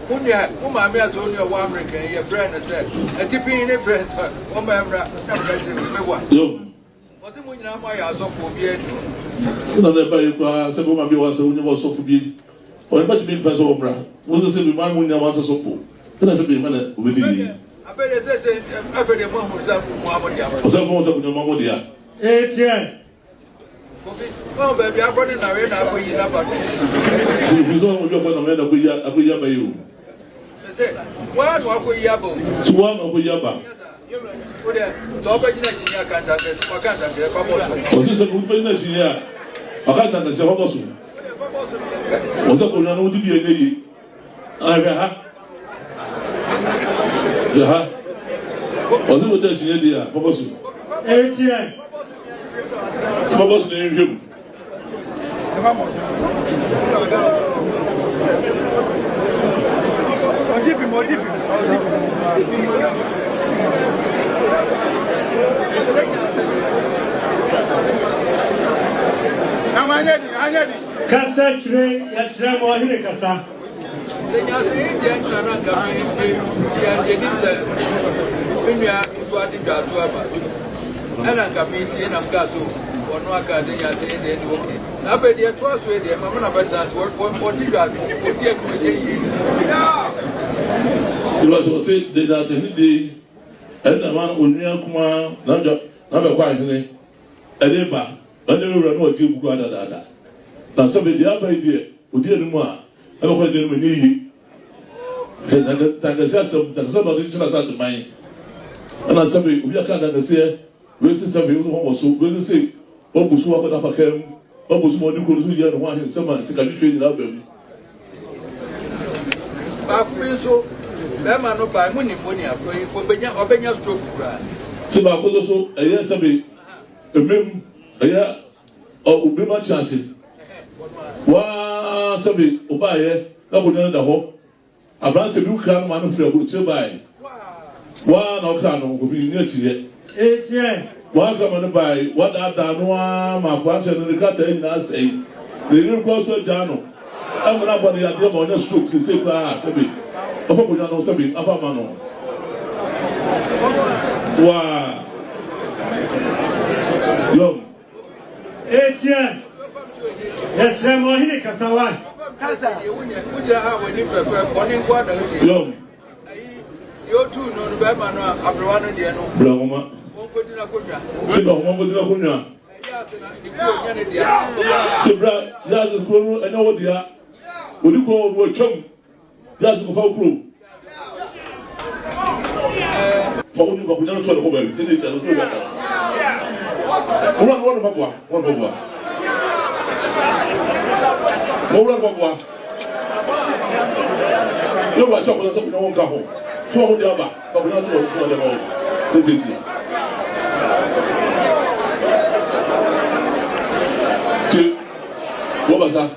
Munya, Mumma, I told you 1 American, your friend said, a tipping in a friend, one member, one. What's the moon now? My house of Phobia. So never you said, Mumma, you was a woman was so forbid. Or much being first over. Was the same one when you was so full. Then I should be money with you. I bet it says, I've heard a mom was up Mamma. Was that most of your mamma, dear? 18. Oh, baby, I'm running away now for you. You don't know what I'm going to be you. I said, one walk with Yabo. One of Yaba. So, but you can't have this. I can't have this. Was this a good business here? I can't have this. Was that going on to be a lady? I have. Was it what does she idea? Poposu. 18. Poposu named him. Kasa kire yasra mo ahine kasa. Lenya se Indian nana ngame ya jedimse. Minya ifadi gatu aba. Ana ngame ti na mgaso wono aka lenya se Indian okay. Na be de to aso de mama na betas what you got odi ku de yi. You also say they are saying the and the man onua kuma na be kwa hene. Edeba ande wura no oji bugu adada. Na so be dia ba ide odi enu a ebe kwa ide enu ni yi. Se tanga sasem tanga so no chira sa de man. Ana sabe obi aka da se we se sabe wo ho so we se obusu wa kwa pakam obusu mo ni ko so ye no ho ahin sama sika twetwe ni na ba mu. Ba ku bi so be ma no ba mu ni boni akoi ko obenya stroke kura. Se ba ko so eye sabe emem eye obi ma chance. Wa sabi obaye na ko na da ho abranse bi ukra no ma no fira buru che bai wa na okra no go bi ni achiye wa ga ma no bai wa da no ma kwa che no rikata ni na sei le ri ko so ja no amuna bo ya de ma onya stroke se kwa sabi ofo ko no sabi aba ma no wa yo Etienne. Yes, I'm on here, Casawan. Casa, you would have when you prefer morning water. You two know the Batman, Abraham, dear no. Bloma. One good in a kunya. Sibra, one good in a kunya. Sibra, that's a crew, I know what they are. Would you go over a chum? That's a crew. For when you go down to the home, it's one Babua. Mora Babua. You watch up with us in one couple. 2 Java, but we're not to the home. What was that?